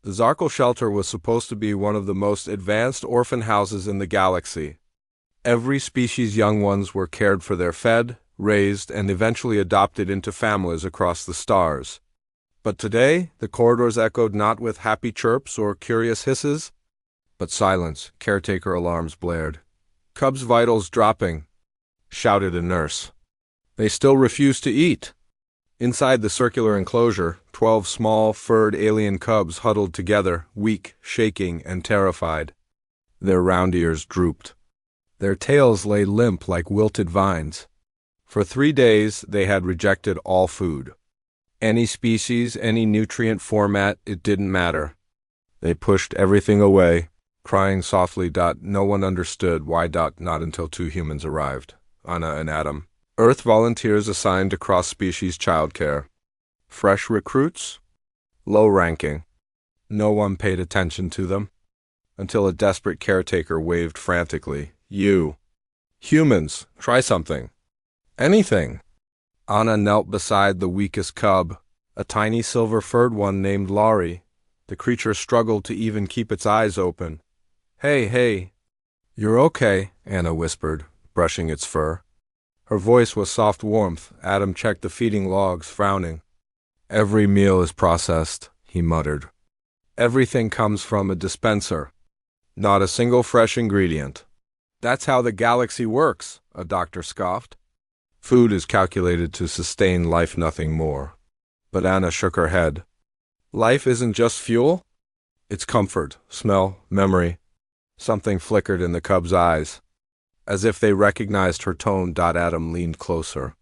The Zarkal shelter was supposed to be one of the most advanced orphan houses in the galaxy. Every species' young ones were cared for, there fed, raised, and eventually adopted into families across the stars. But today, the corridors echoed not with happy chirps or curious hisses, but silence. Caretaker alarms blared. "Cubs' vitals dropping," shouted a nurse. "They still refuse to eat." Inside the circular enclosure, 12 small, furred alien cubs huddled together, weak, shaking, and terrified. Their round ears drooped. Their tails lay limp like wilted vines. For 3 days, they had rejected all food. Any species, any nutrient format, it didn't matter. They pushed everything away, crying softly. No one understood why. Not until 2 humans arrived, Anna and Adam. Earth volunteers assigned to cross-species childcare. Fresh recruits? Low ranking. No one paid attention to them, until a desperate caretaker waved frantically. "You. Humans, try something. Anything." Anna knelt beside the weakest cub, a tiny silver-furred one named Laurie. The creature struggled to even keep its eyes open. Hey. "You're okay," Anna whispered, brushing its fur. Her voice was soft warmth. Adam checked the feeding logs, frowning. "Every meal is processed," he muttered. "Everything comes from a dispenser. Not a single fresh ingredient." "That's how the galaxy works," a doctor scoffed. "Food is calculated to sustain life, nothing more." But Anna shook her head. "Life isn't just fuel. It's comfort, smell, memory." Something flickered in the cub's eyes. As if they recognized her tone, Adam leaned closer.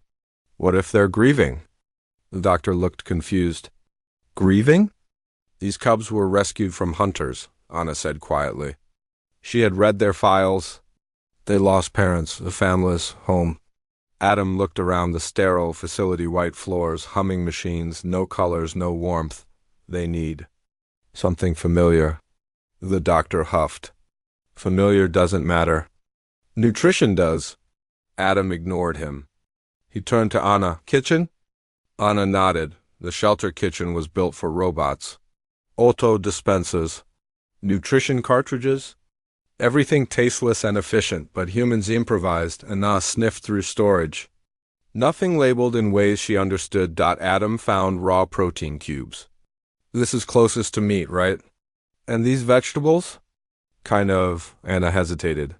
"What if they're grieving?" The doctor looked confused. "Grieving?" "These cubs were rescued from hunters," Anna said quietly. She had read their files. They lost parents, families, home. Adam looked around the sterile facility, white floors, humming machines, no colors, no warmth. "They need something familiar." The doctor huffed. "Familiar doesn't matter. Nutrition does." Adam ignored him. He turned to Anna. "Kitchen?" Anna nodded. The shelter kitchen was built for robots. Auto dispensers. Nutrition cartridges. Everything tasteless and efficient, but humans improvised. Anna sniffed through storage. Nothing labeled in ways she understood. Adam found raw protein cubes. "This is closest to meat, right? And these vegetables?" "Kind of," Anna hesitated.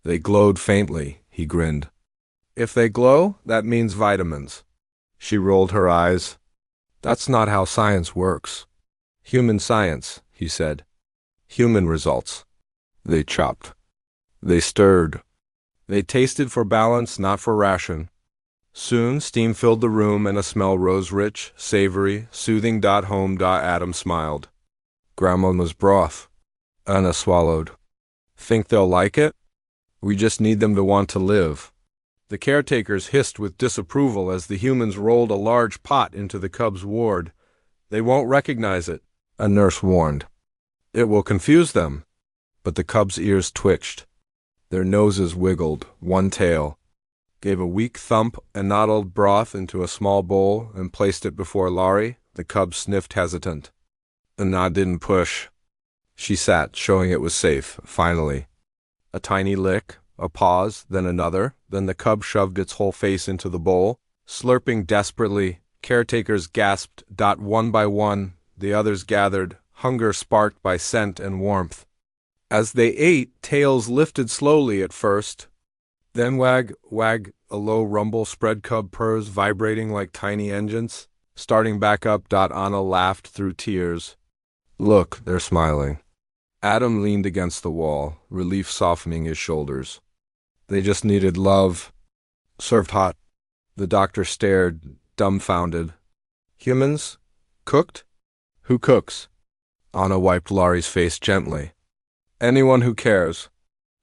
"They glowed faintly," he grinned. "If they glow, that means vitamins." She rolled her eyes. "That's not how science works." "Human science," he said. "Human results." They chopped. They stirred. They tasted for balance, not for ration. Soon steam filled the room and a smell rose, rich, savory, soothing. Home. Adam smiled. "Grandmama's broth." Anna swallowed. "Think they'll like it? We just need them to want to live." The caretakers hissed with disapproval as the humans rolled a large pot into the cubs' ward. "They won't recognize it," a nurse warned. "It will confuse them." But the cubs' ears twitched. Their noses wiggled. One tail gave a weak thump and noddled broth into a small bowl and placed it before Laurie. The cub sniffed, hesitant. Anna didn't push. She sat, showing it was safe, finally. A tiny lick, a pause, then another. Then the cub shoved its whole face into the bowl, slurping desperately. Caretakers gasped. One by one, the others gathered, hunger sparked by scent and warmth. As they ate, tails lifted slowly at first. Then wag, a low rumble spread, cub purrs vibrating like tiny engines. Starting back up. Anna laughed through tears. "Look, they're smiling." Adam leaned against the wall, relief softening his shoulders. "They just needed love. Served hot." The doctor stared, dumbfounded. "Humans? Cooked? Who cooks?" Anna wiped Laurie's face gently. "Anyone who cares."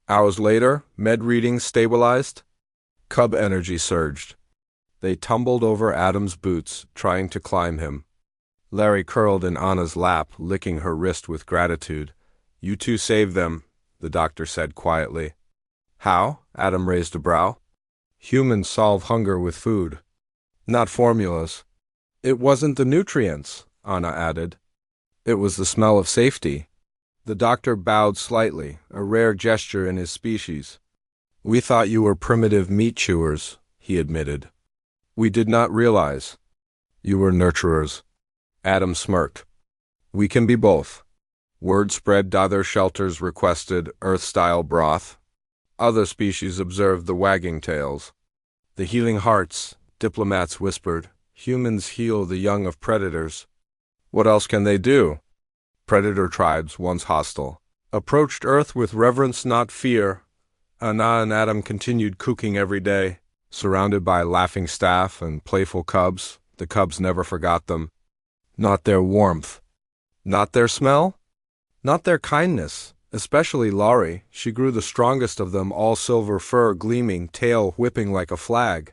Hours later, med readings stabilized. Cub energy surged. They tumbled over Adam's boots, trying to climb him. Larry curled in Anna's lap, licking her wrist with gratitude. "You two saved them," the doctor said quietly. "How?" Adam raised a brow. "Humans solve hunger with food, not formulas." "It wasn't the nutrients," Anna added. It was the smell of safety. The doctor bowed slightly, a rare gesture in his species. We thought you were primitive meat chewers, he admitted. We did not realize. You were nurturers. Adam smirked. We can be both. Word spread. Other shelters requested Earth-style broth. Other species observed the wagging tails. The healing hearts, diplomats whispered. Humans heal the young of predators. What else can they do? Predator tribes, once hostile, approached Earth with reverence, not fear. Anna and Adam continued cooking every day, surrounded by laughing staff and playful cubs. The cubs never forgot them. Not their warmth. Not their smell. Not their kindness. Especially Laurie. She grew the strongest of them, all silver fur gleaming, tail whipping like a flag.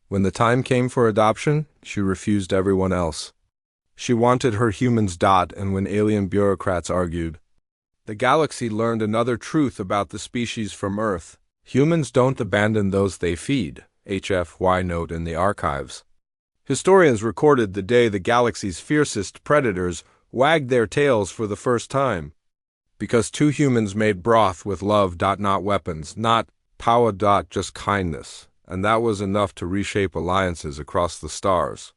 When the time came for adoption, she refused everyone else. She wanted her humans. And when alien bureaucrats argued, the galaxy learned another truth about the species from Earth. Humans don't abandon those they feed. HFY note in the archives. Historians recorded the day the galaxy's fiercest predators wagged their tails for the first time. Because two humans made broth with love. Not weapons, not power. Just kindness. And that was enough to reshape alliances across the stars.